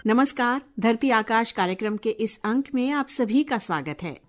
नमस्कार, धरती आकाश कार्यक्रम के इस अंक में आप सभी का स्वागत है।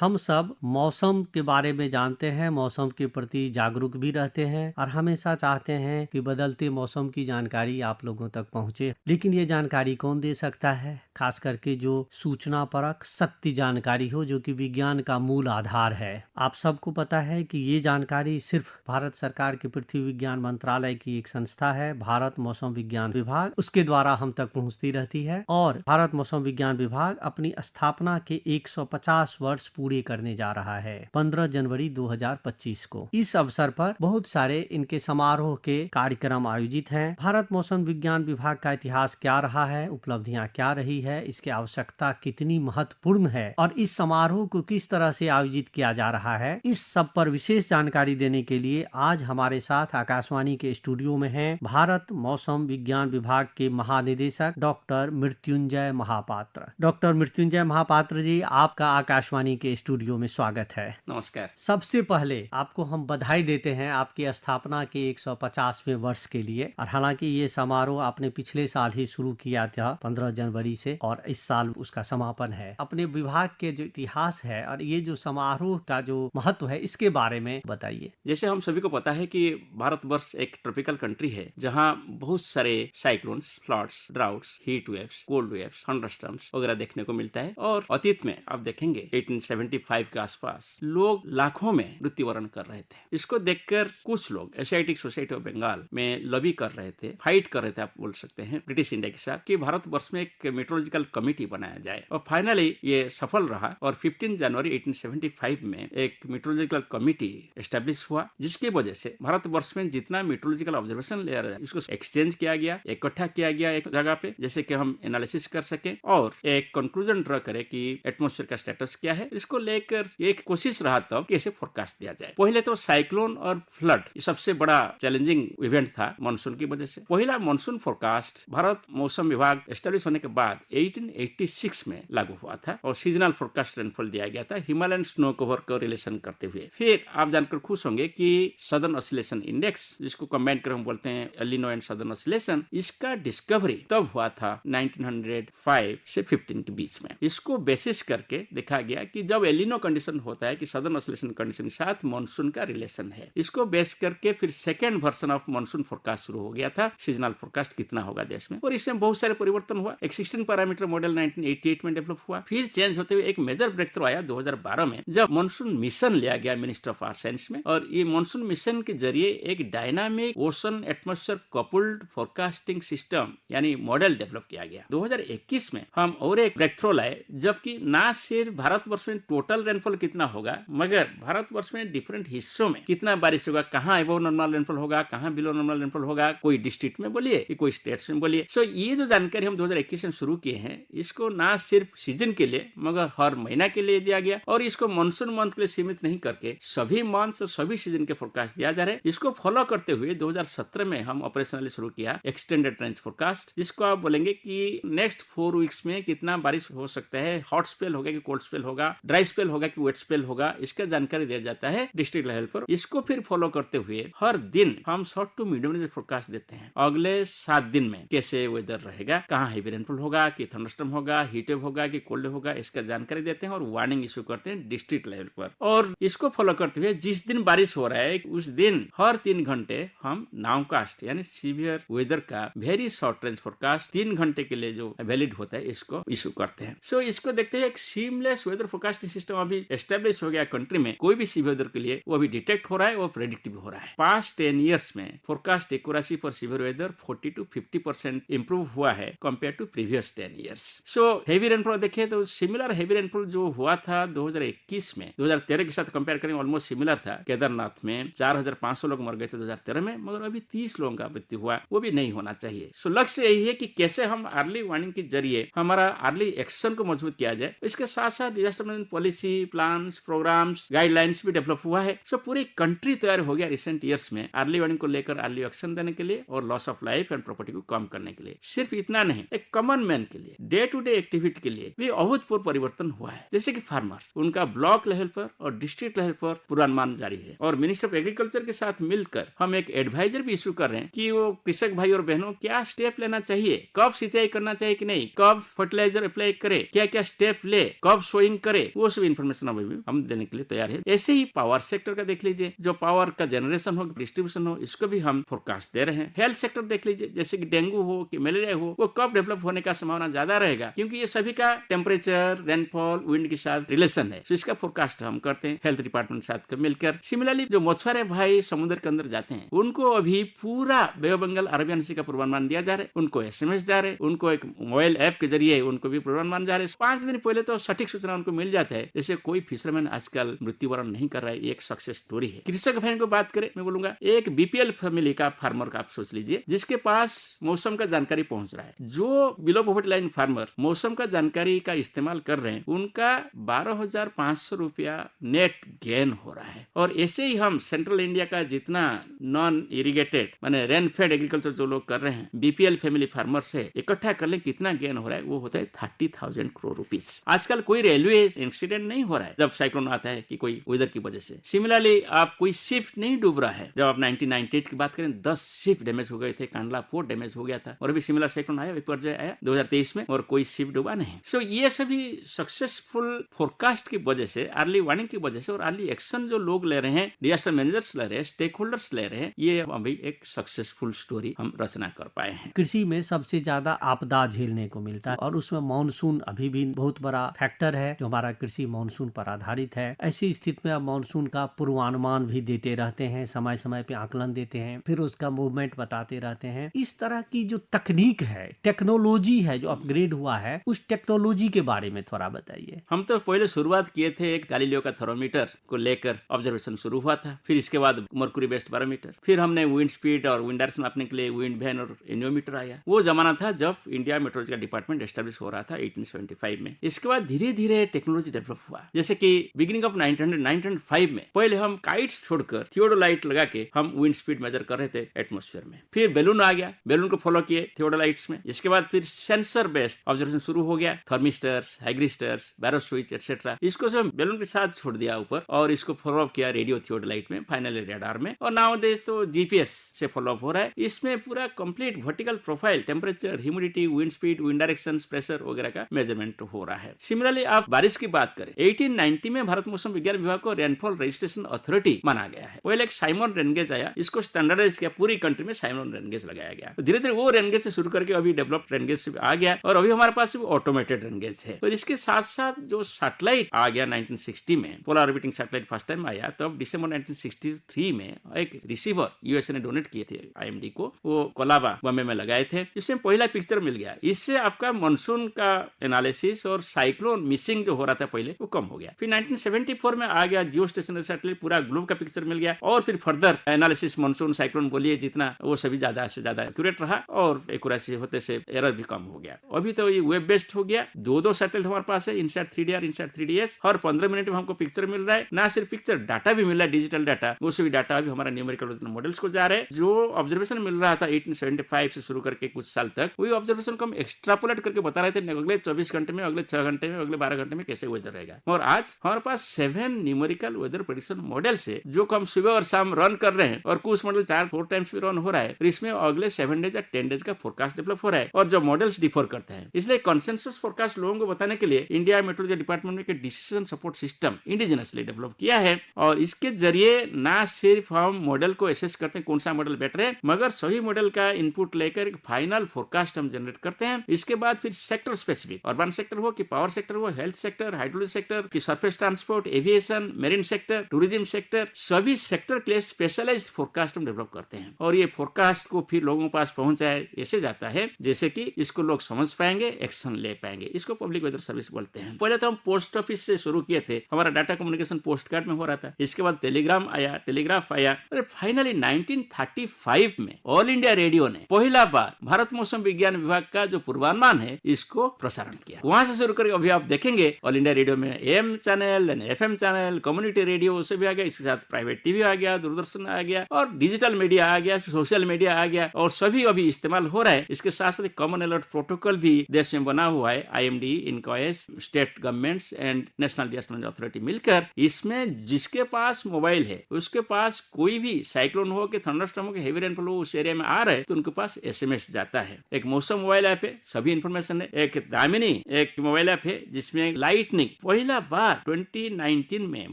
हम सब मौसम के बारे में जानते हैं, मौसम के प्रति जागरूक भी रहते हैं और हमेशा चाहते हैं कि बदलते मौसम की जानकारी आप लोगों तक पहुंचे। लेकिन ये जानकारी कौन दे सकता है? खास करके जो सूचना परक सत्य जानकारी हो, जो कि विज्ञान का मूल आधार है। आप सबको पता है कि ये जानकारी सिर्फ भारत सरकार के पृथ्वी विज्ञान मंत्रालय की एक संस्था है, भारत मौसम विज्ञान विभाग, उसके द्वारा हम तक पहुंचती रहती है। और भारत मौसम विज्ञान विभाग अपनी स्थापना के 150 वर्ष पूरे करने जा रहा है 15 जनवरी 2025 को। इस अवसर पर बहुत सारे इनके समारोह के कार्यक्रम आयोजित हैं। भारत मौसम विज्ञान विभाग का इतिहास क्या रहा है, उपलब्धियां क्या रही है, इसकी आवश्यकता कितनी महत्वपूर्ण है और इस समारोह को किस तरह से आयोजित किया जा रहा है, इस सब पर विशेष जानकारी देने के लिए आज हमारे साथ आकाशवाणी के स्टूडियो में हैं भारत मौसम विज्ञान विभाग के महानिदेशक डॉक्टर मृत्युंजय महापात्र। डॉक्टर मृत्युंजय महापात्र जी, आपका आकाशवाणी के स्टूडियो में स्वागत है। नमस्कार। सबसे पहले आपको हम बधाई देते हैं आपकी स्थापना के 150वें वर्ष के लिए। और हालांकि ये समारोह आपने पिछले साल ही शुरू किया था 15 जनवरी से, और इस साल उसका समापन है। अपने विभाग के जो इतिहास है और ये जो समारोह का जो महत्व है, इसके बारे में बताइए। जैसे हम सभी को पता है कि भारतवर्ष एक ट्रॉपिकल कंट्री है जहाँ बहुत सारे cyclones, floods, droughts, heat waves, cold waves, thunderstorms वगैरह देखने को मिलता है। और अतीत में आप देखेंगे 1875 के आसपास लोग लाखों में मृत्युवरण कर रहे थे। इसको देखकर कुछ लोग एशियाटिक सोसाइटी ऑफ बंगाल में लॉबी कर रहे थे, फाइट कर रहे थे, आप बोल सकते हैं, ब्रिटिश इंडिया के साथ कि भारतवर्ष में एक मेट्रोलॉजिकल कमिटी बनाया जाए। और फाइनली ये सफल रहा और 15 जनवरी 1875 में एक मेट्रोलॉजिकल कमिटी एस्टेब्लिश हुआ, जिसकी वजह से भारतवर्ष में जितना मेट्रोलॉजिकल ऑब्जर्वेशन लेयर है उसको एक्सचेंज किया गया, इकट्ठा किया गया एक जगह पे, जैसे कि हम एनालिसिस कर सके और एक कंक्लूजन ड्रा करें कि एटमॉस्फेयर का स्टेटस क्या है। इसको लेकर एक कोशिश रहा तब कि इसे फोरकास्ट दिया जाए। पहले तो साइक्लोन और फ्लड ये सबसे बड़ा चैलेंजिंग इवेंट था मानसून की वजह से। पहला मानसून फोरकास्ट भारत मौसम विभाग एस्टेब्लिश होने के बाद 1886 में लागू हुआ था और सीजनल फोरकास्ट रेनफॉल दिया गया था हिमालयन स्नो कवर को रिलेशन करते हुए। फिर आप जानकर खुश होंगे कि सदर्न ऑसिलेशन इंडेक्स, जिसको कंबाइन कर हम बोलते हैं El Nino and southern oscillation, इसका डिस्कवरी तब हुआ था 1905 से 15 के बीच में। इसको बेसिस करके देखा गया कि जब एल निनो कंडीशन होता है कि सदर्न ऑसिलेशन कंडीशन के साथ मानसून का रिलेशन है। इसको बेस करके फिर second version of monsoon forecast शुरू हो गया था, सीजनल फोरकास्ट कितना होगा देश में। और इसमें बहुत सारे परिवर्तन हुआ। एक 16 पैरामीटर मॉडल 1988 में डेवलप हुआ। फिर चेंज होते हुए एक मेजर ब्रेक थ्रू आया 2012 में, जब मानसून मिशन लिया गया मिनिस्टर ऑफ आर्थ साइंस में। और ये मानसून मिशन के जरिए एक dynamic ocean atmosphere coupled forecasting system यानी मॉडल डेवलप किया गया। 2021 में हम और एक ब्रेक थ्रू लाए, जबकि ना सिर्फ भारतवर्ष में टोटल रेनफॉल कितना होगा, मगर भारतवर्ष में डिफरेंट हिस्सों में कितना बारिश होगा, कहाँ एबव नॉर्मल रेनफॉल होगा, कहाँ बिलो नॉर्मल रेनफॉल होगा, कोई डिस्ट्रिक्ट में बोलिए कि कोई स्टेट्स में बोलिए। सो ये जो जानकारी हम 2021 में शुरू किए हैं, इसको ना सिर्फ सीजन के लिए मगर हर महीना के लिए दिया गया। और इसको मानसून मंथ के लिए सीमित नहीं करके सभी मंथ्स और सभी सीजन के फोरकास्ट दिया जा रहा है। इसको फॉलो करते हुए 2017 में हम ऑपरेशनली शुरू किया एक्सटेंडेड रेंज फोरकास्ट, जिसको आप बोलेंगे कि नेक्स्ट 4 वीक्स में कितना बारिश हो सकता है, हॉट स्पेल होगा कि कोल्ड स्पेल होगा, ड्राई स्पेल होगा कि वेट स्पेल होगा, इसका जानकारी दिया जाता है डिस्ट्रिक्ट लेवल पर। इसको फिर फॉलो करते हुए हर दिन हम short to medium range forecast देते हैं। अगले 7 दिन में कैसे वेदर रहेगा, कहाँ हेवी रेनफॉल होगा, कि थंडरस्टॉर्म होगा, हीट वेव होगा कि कोल्ड होगा, इसका जानकारी देते हैं और वार्निंग इशू करते हैं डिस्ट्रिक्ट लेवल पर। और इसको फॉलो करते हुए जिस दिन बारिश हो रहा है उस दिन हर 3 घंटे हम नाउकास्ट यानी सीवियर वेदर का वेरी शॉर्ट रेंज फोरकास्ट 3 घंटे के लिए जो वैलिड होता है इसको इशू करते हैं। सो इसको देखते हुए एक सीमलेस वेदर फोरकास्टिंग सिस्टम अभी एस्टेब्लिश हो गया कंट्री में। कोई भी सीवियर वेदर के लिए वो अभी डिटेक्ट हो रहा है और प्रेडिक्ट भी हो रहा है। पास्ट 10 इयर्स में forecast accuracy for severe weather 40 to 50% improve हुआ है compare to previous 10 years. So heavy rainfall देखें तो सिमिलर हेवी रेनफॉल जो हुआ था 2021 में 2013 के साथ कंपेयर करें ऑलमोस्ट सिमिलर था। केदारनाथ में 4500 लोग मर गए थे 2013 में, मगर अभी 30 लोगों का मृत्यु हुआ। वो भी नहीं होना चाहिए। सो लक्ष्य यही है कि कैसे हम अर्ली वार्निंग के जरिए हमारा अर्ली एक्शन को मजबूत किया जाए। इसके साथ साथ disaster management policy, plans, programmes, guidelines भी डेवलप हुआ है। सो पूरी कंट्री तैयार हो गया रिसेंट ईयर्स में अर्ली वार्निंग को लेकर अर्ली एक्शन देने के लिए और loss of life and property को कम करने के लिए। सिर्फ इतना नहीं, एक कॉमन मैन के लिए डे टू डे एक्टिविटी के लिए भी अभूतपूर्व परिवर्तन हुआ है। जैसे कि फार्मर, उनका ब्लॉक लेवल पर और डिस्ट्रिक्ट लेवल पर पूर्वानुमान जारी है और मिनिस्टर ऑफ एग्रीकल्चर के साथ मिलकर हम एक एडवाइजर भी इशू कर रहे हैं कि वो कृषक भाई और बहनों क्या स्टेप लेना चाहिए, कब सिंचाई करना चाहिए कि नहीं, कब फर्टिलाइजर अप्लाई करे, क्या क्या स्टेप ले, कब सोइंग करे, वो सब इन्फॉर्मेशन हम देने के लिए तैयार है। ऐसे ही पावर सेक्टर का देख लीजिए, जो पावर का जनरेशन हो, डिस्ट्रीब्यूशन हो, इसको भी हम फोरकास्ट दे रहे हैं। हेल्थ सेक्टर देख लीजिए, जैसे कि डेंगू हो कि मलेरिया हो, वो कब डेवलप होने का संभावना ज्यादा रहेगा, क्योंकि ये सभी का टेम्परेचर, रेनफॉल, विंड के साथ रिलेशन है। तो इसका फोरकास्ट हम करते हैं हेल्थ डिपार्टमेंट के साथ मिलकर। सिमिलरली जो मछुआरे भाई समुद्र के अंदर जाते हैं, उनको अभी पूरा बे ऑफ बंगाल, अरबियन सी का पूर्वानुमान दिया जा रहा है, उनको SMS जा रहे, उनको एक मोबाइल ऐप के जरिए उनको भी पूर्वानुमान जा रहे। 5 दिन पहले तो सटीक सूचना उनको मिल जाता है। जैसे कोई फिशरमैन आजकल मृत्युवरण नहीं कर रहा है, ये एक सक्सेस स्टोरी है। कृषक भाई को बात करें, मैं बोलूंगा एक BPL फैमिली का फार्मर का आप सोच लीजिए, जिसके पास मौसम का जानकारी पहुंच रहा है। जो बिलो पॉवर्टी लाइन फार्मर मौसम का जानकारी का इस्तेमाल कर रहे हैं, उनका 12,500 रुपया नेट गेन हो रहा है। और ऐसे ही हम सेंट्रल इंडिया का जितना नॉन इरिगेटेड माने रेन फेड एग्रीकल्चर जो लोग कर रहे हैं, BPL फैमिली फार्मर से इकट्ठा कर ले कितना गेन हो रहा है, वो होता है 30,000 करोड़ रुपीस। आजकल कोई रेलवे इंसिडेंट नहीं हो रहा है जब साइक्लोन आता है कि कोई वेदर की वजह से। सिमिलरली आप कोई शिप नहीं डूब रहा है। जब आप 1998 की बात करें, 10 शिप डैमेज हो गए थे, कांडला पोर्ट डैमेज हो गया था, और अभी सिमिलर साइक्लोन आया, विपर्जय आया 2023 में, और कोई शिप डूबा नहीं। सो ये सभी सक्सेसफुल फोरकास्ट की वजह से, अर्ली वार्निंग की वजह से और अर्ली एक्शन जो लोग ले रहे हैं, डिजास्टर मैनेजर्स ले रहे हैं, स्टेक होल्डर्स ले रहे हैं, ये अभी एक सक्सेसफुल स्टोरी हम रचना कर पाए हैं। कृषि में सबसे ज्यादा आपदा झेलने को मिलता है और उसमें मानसून अभी भी बहुत बड़ा फैक्टर है, जो हमारा कृषि मानसून पर आधारित है। ऐसी स्थिति में आप मानसून का पूर्वानुमान भी देते रहते हैं, समय समय पे आकलन देते हैं, फिर उसका मूवमेंट बताते रहते हैं। इस तरह की जो तकनीक है, टेक्नोलॉजी है जो अपग्रेड हुआ है, उस टेक्नोलॉजी के बारे में थोड़ा बताइए। हम तो पहले शुरुआत किए थे एक गैलीलियो का थर्मोमीटर को लेकर ऑब्जर्वेशन शुरू हुआ था, फिर इसके बाद मर्क्यूरी बेस्ड बैरोमीटर, फिर हमने विंड स्पीड और विंड डायरेक्शन मापने के लिए विंड वैन और एनियोमीटर आया। वो जमाना था जब इंडिया मेट्रोलॉजिकल डिपार्टमेंट एस्टेब्लिश हो रहा था 1875 में। इसके बाद धीरे धीरे टेक्नोलॉजी डेवलप हुआ, जैसे कि बिगिनिंग ऑफ 1905 में पहले हम काइट्स छोड़कर थियोडोलाइट लगा के हम विंड स्पीड मेजर कर रहे थे एटमॉस्फेयर में। फिर बैलून आ गया, बैलून को फॉलो किए थियोडोलाइट्स में। इसके बाद फिर सेंसर बेस्ड ऑब्जर्वेशन शुरू हो गया, थर्मिस्टर्स, हाइग्रिस्टर्स, बैरो स्विच एटसेट्रा। इसको सब बैलून के साथ छोड़ दिया ऊपर और इसको फॉलो अप किया रेडियो थियोडोलाइट में, फाइनली रडार में, और नाउ डेज तो GPS से फॉलो अप हो रहा है। इसमें पूरा complete vertical profile, temperature, humidity, wind speed, wind direction, pressure वगैरह का मेजरमेंट हो रहा है। सिमिलरली आप बारिश की बात करें, 1890 में भारत मौसम विज्ञान विभाग को रेनफॉल रजिस्ट्रेशन अथॉरिटी माना गया है। पहले एक साइमन रेनगेज आया, इसको स्टैंडर्डाइज किया, पूरी कंट्री में साइमन रेनगेज लगाया गया। धीरे धीरे वो रेनगेज से शुरू करके अभी डेवलप्ड रेनगेज से आ गया और अभी हमारे पास ऑटोमेटेड रेनगेज है। और इसके साथ साथ जो सैटेलाइट आ गया 1960 में, polar orbiting satellite first time आया, तब दिसंबर 1963 में एक रिसीवर यूएसए ने डोनेट किए थे IMD को, वो कोलाबा बॉम्बे में लगाए थे। इससे पहला पिक्चर मिल गया। इससे आपका मानसून का एनालिसिस और साइक्लोन मिसिंग जो हो रहा था पहले, वो कम हो गया। फिर 1974 में आ गया जियो स्टेशनरी सैटेलाइट, पूरा ग्लोब का पिक्चर मिल गया और फिर फर्दर एनालिसिस मानसून साइक्लोन बोलिए जितना, वो सभी ज्यादा से ज्यादा एक्यूरेट रहा और एक्यूरेसी होते से एरर भी कम हो गया। अभी तो ये वेब बेस्ड हो गया, दो सैटेलाइट हमारे पास है, इनसैट 3DR, इनसैट 3DS। हर 15 मिनट में हमको पिक्चर मिल रहा है, ना सिर्फ पिक्चर, डाटा भी मिल रहा है, डिजिटल डाटा। वो सभी डाटा अभी हमारा न्यूमेरिकल मॉडल्स को जा रहे हैं। जो ऑब्जर्वेशन मिल रहा था 1875 से शुरू करके कुछ साल तक, वही ऑब्जर्वेशन को हम एक्सट्रापोलेट करके बता रहे थे अगले 24 घंटे में, अगले 6 घंटे में, अगले 12 घंटे में कैसे वेदर रहेगा। और आज हमारे पास 7 न्यूमेरिकल वेदर प्रेडिक्शन मॉडल्स है, जो हम सुबह और शाम रन कर रहे हैं, और कुछ मॉडल 4 टाइम्स भी रन हो रहा है। इसमें अगले 7 डेज या 10 डेज का फोरकास्ट डेवलप हो रहा है और जो मॉडल्स डिफर करते हैं। इसलिए कंसेंसस फोरकास्ट लोगों को बताने के लिए इंडिया मेट्रोलॉजी डिपार्टमेंट में एक decision support system indigenously develop किया है। और इसके जरिए ना सिर्फ हम मॉडल को एसेस करते हैं कौन सा मॉडल बेटर है, मगर सभी मॉडल का इनपुट लेकर एक फाइनल फोरकास्ट हम जनरेट करते हैं। इसके बाद फिर सेक्टर स्पेसिफिक, अर्बन सेक्टर हो कि पावर सेक्टर हो, हेल्थ सेक्टर, हाइड्रोलॉजी सेक्टर की surface transport, aviation, marine sector, tourism sector, सभी सेक्टर के लिए स्पेशलाइज्ड फोरकास्ट हम डेवलप करते हैं। और ये फोरकास्ट को फिर लोगों के पास पहुंचाए ऐसे जाता है जैसे कि इसको लोग समझ पाएंगे, एक्शन ले पाएंगे। इसको पब्लिक वेदर सर्विस बोलते हैं। पहले तो हम पोस्ट ऑफिस से शुरू किए थे, हमारा डाटा कम्युनिकेशन पोस्ट कार्ड में हो रहा था। इसके बाद टेलीग्राम आया, टेलीग्राफ आया, और फाइनली 1935 में ऑल इंडिया रेडियो ने पहला बार भारत मौसम विज्ञान विभाग का जो पूर्वानुमान है इसको प्रसारण किया। वहां से शुरू करके अभी आप देखेंगे ऑल इंडिया रेडियो रेडियो में AM channel, then FM channel, community radio उसे भी आ गया, इसके साथ प्राइवेट टीवी आ गया, दूरदर्शन आ गया और डिजिटल मीडिया आ गया, सोशल मीडिया आ गया और सभी अभी इस्तेमाल हो रहा है। इसके साथ साथ कॉमन अलर्ट प्रोटोकॉल भी देश में बना हुआ है। IMD, INCOIS, state governments and national disaster authority मिलकर, इसमें जिसके पास मोबाइल है उसके पास कोई भी साइक्लोन हो कि थंडरस्टॉर्म हो कि हेवी रेनफॉल हो उस एरिया में आ रहा है तो उनके पास SMS जाता है। एक मौसम मोबाइल ऐप है, सभी इंफॉर्मेशन है। एक दामिनी एक मोबाइल ऐप है जिसमें लाइटनिंग, पहला बार 2019 में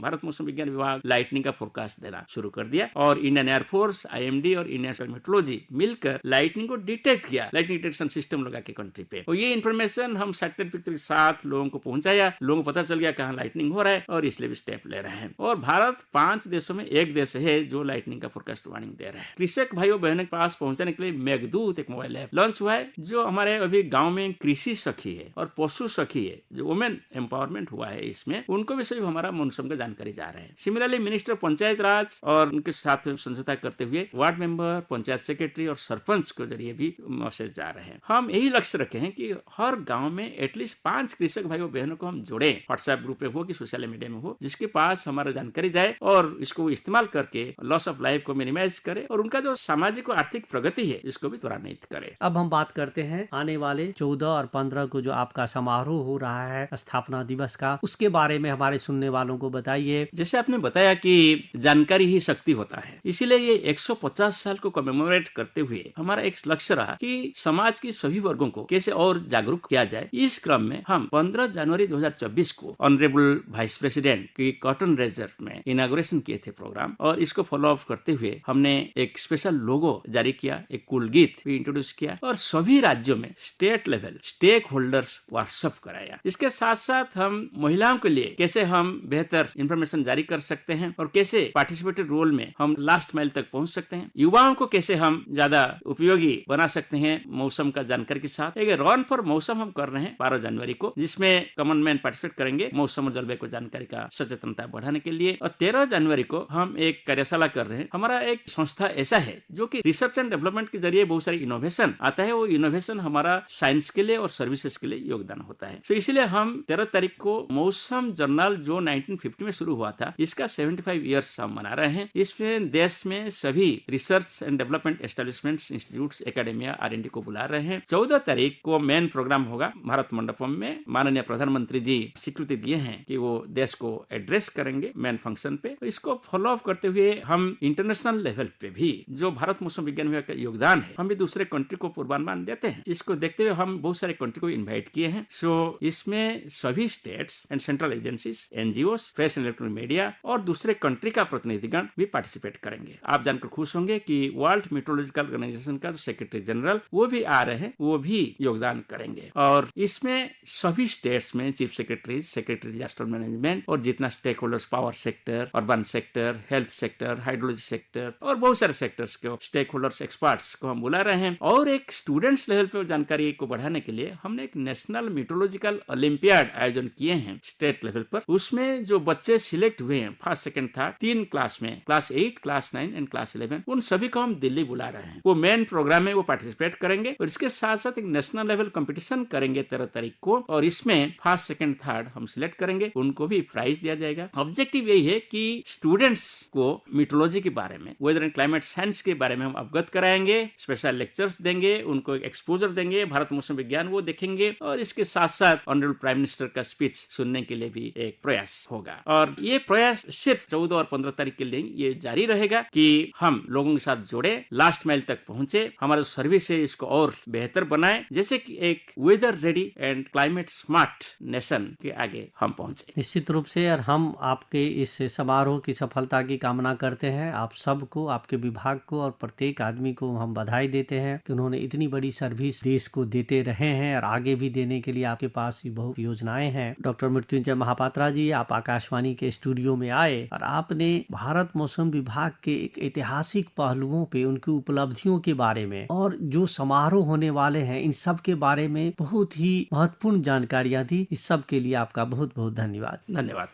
भारत मौसम विज्ञान विभाग लाइटनिंग का फोरकास्ट देना शुरू कर दिया और इंडियन एयरफोर्स, IMD और इंडियन मेट्रोलॉजी मिलकर लाइटनिंग को डिटेक्ट किया, लाइटनिंग डिटेक्शन सिस्टम लगा के कंट्री पे। और ये इन्फॉर्मेशन हम सैटेलाइट पिक्चर के साथ लोगों को पहुंचाया, लोगों को पता चल गया कहाँ लाइटनिंग हो रहा है और इसलिए भी स्टेप ले रहे हैं। और भारत 5 देशों में एक देश है जो लाइटनिंग का फोरकास्ट वार्निंग दे रहा है। कृषक भाइयों बहनों के पास पहुंचाने के लिए मेघदूत एक मोबाइल ऐप लॉन्च हुआ है, जो हमारे अभी गांव में कृषि सखी है और पशु सखी है, जो वुमेन एम्पावरमेंट हुआ है, इसमें उनको भी सभी हमारा मौसम का जानकारी जा रहा है। सिमिलरली मिनिस्टर पंचायत राज और उनके साथ समझौता करते हुए वार्ड मेंबर, पंचायत सेक्रेटरी और सरपंच के जरिए भी मैसेज जा रहे हैं। हम यही लक्ष्य रखे हैं कि हर गांव में एटलीस्ट 5 कृषक भाइयों बहनों को हम जोड़े, व्हाट्सएप ग्रुप में हो कि सोशल मीडिया में हो, जिसके पास हमारा जानकारी जाए और इसको इस्तेमाल करके लॉस ऑफ लाइफ को मिनिमाइज करे और उनका जो सामाजिक और आर्थिक प्रगति है इसको भी त्वरान्वित करे। अब हम बात करते हैं आने वाले 14 और 15 को जो आपका समारोह हो रहा है स्थापना दिवस का, उसके बारे में हमारे सुनने वालों को बताइए। जैसे आपने बताया कि जानकारी ही शक्ति होता है, इसीलिए ये 150 साल को कमेमोरेट करते हुए हमारा एक लक्ष्य रहा कि समाज की सभी वर्गों को कैसे और जागरूक किया जाए। इस क्रम में हम 15 जनवरी 2024 को ऑनरेबल वाइस प्रेसिडेंट की कॉटन रेजर में इनागुरेशन किए थे प्रोग्राम, और इसको फॉलो अप करते हुए हमने एक स्पेशल लोगो जारी किया, एक कुल गीत भी इंट्रोड्यूस किया और सभी राज्यों में state level stake holders workshop कराया। इसके साथ साथ हम महिलाओं के लिए कैसे हम बेहतर इंफॉर्मेशन जारी कर सकते हैं और कैसे पार्टिसिपेटेड रोल में हम लास्ट माइल तक पहुंच सकते हैं, युवाओं को कैसे हम ज्यादा उपयोगी बना सकते हैं मौसम का जानकारी के साथ। एक रन फॉर मौसम हम कर रहे हैं 12 जनवरी को, जिसमें कॉमन मैन पार्टिसिपेट करेंगे मौसम और जलवायु को जानकारी का सचेतनता बढ़ाने के लिए। और 13 जनवरी को हम एक कार्यशाला कर रहे हैं। हमारा एक संस्था ऐसा है जो कि रिसर्च एंड डेवलपमेंट के जरिए बहुत सारी इनोवेशन आता है, वो इनोवेशन हमारा साइंस के लिए और सर्विसेज के लिए योगदान होता है। तो इसलिए हम 13 तारीख को मौसम जर्नल जो 1950 में शुरू हुआ था, इसका 75 ईयर्स हम मना रहे हैं। इसमें देश में सभी research and development establishments, institutes, academia, R&D को बुला रहे हैं। 14 तारीख को मेन प्रोग्राम होगा भारत मंडपम में। माननीय प्रधानमंत्री जी स्वीकृति दिए हैं कि वो देश को एड्रेस करेंगे मेन फंक्शन पे। तो इसको फॉलो अप करते हुए हम इंटरनेशनल लेवल पे भी जो भारत मौसम विज्ञान विभाग का योगदान है, हम भी दूसरे कंट्री को पूर्वानुमान देते हैं। इसको देखते हुए हम बहुत सारे कंट्री को इन्वाइट किए हैं। सो इसमें सभी states and central agencies, NGOs, press and electronic media और दूसरे कंट्री का प्रतिनिधिगण भी पार्टिसिपेट करेंगे। आप जानकर खुश होंगे कि वर्ल्ड मेट्रोलॉजिकल ऑर्गेनाइजेशन का जो सेक्रेटरी जनरल वो भी आ रहे हैं, वो भी योगदान करेंगे। और इसमें सभी स्टेट्स में chief secretary, secretary disaster management और जितना stake holders, power sector, urban sector, health sector, hydrology sector और बहुत सारे सेक्टर्स के स्टेक होल्डर्स, एक्सपर्ट्स को हम बुला रहे हैं। और एक स्टूडेंट्स लेवल पे जानकारी को बढ़ाने के लिए हमने एक नेशनल मेट्रोलॉजिकल ओलंपियाड आयोजन किए हैं स्टेट लेवल पर। उसमें जो बच्चे सिलेक्ट हुए हैं फर्स्ट, सेकंड, थर्ड, 3 क्लास में, क्लास 8, क्लास 9 एंड क्लास 11, उन सभी को हम दिल्ली बुला रहे हैं। वो मेन प्रोग्राम में वो पार्टिसिपेट करेंगे और इसके साथ साथ एक नेशनल लेवल कंपटीशन करेंगे 13 तारीख को, और इसमें फर्स्ट, सेकंड, थर्ड हम सिलेक्ट करेंगे, उनको भी प्राइज दिया जाएगा। ऑब्जेक्टिव यही है कि स्टूडेंट्स को मीटरोलॉजी के बारे में, वेदर एंड क्लाइमेट साइंस के बारे में हम अवगत कराएंगे, स्पेशल लेक्चर्स देंगे, उनको एक एक्सपोजर देंगे, भारत मौसम विज्ञान वो देखेंगे, और इसके साथ साथ ऑनरेबल प्राइम मिनिस्टर का स्पीच सुनने के लिए भी एक प्रयास होगा। और ये प्रयास सिर्फ 14 और 15 तारीख के लिए ये जारी रहेगा कि हम लोगों के साथ जुड़े, लास्ट माइल तक पहुंचे, हमारा सर्विस है इसको और बेहतर बनाए, जैसे कि एक weather ready and climate smart nation के आगे हम पहुंचे। निश्चित रूप से, और हम आपके इस समारोह की सफलता की कामना करते हैं। आप सबको, आपके विभाग को और प्रत्येक आदमी को हम बधाई देते हैं कि उन्होंने इतनी बड़ी सर्विस देश को देते रहे हैं और आगे भी देने के लिए आपके पास बहुत योजनाएं हैं। डॉक्टर मृत्युंजय महापात्रा जी, आप आकाशवाणी के स्टूडियो में आए और आपने भारत मौसम विभाग के एक ऐतिहासिक पहलुओं पे, उनकी उपलब्धियों के बारे में और जो समारोह होने वाले हैं इन सब के बारे में बहुत ही महत्वपूर्ण जानकारियां दी। इस सब के लिए आपका बहुत बहुत धन्यवाद। धन्यवाद।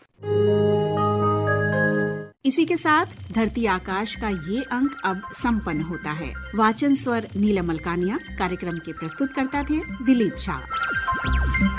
इसी के साथ धरती आकाश का ये अंक अब संपन्न होता है। वाचन स्वर नीलम अलकानिया, कार्यक्रम के प्रस्तुतकर्ता थे दिलीप शाह।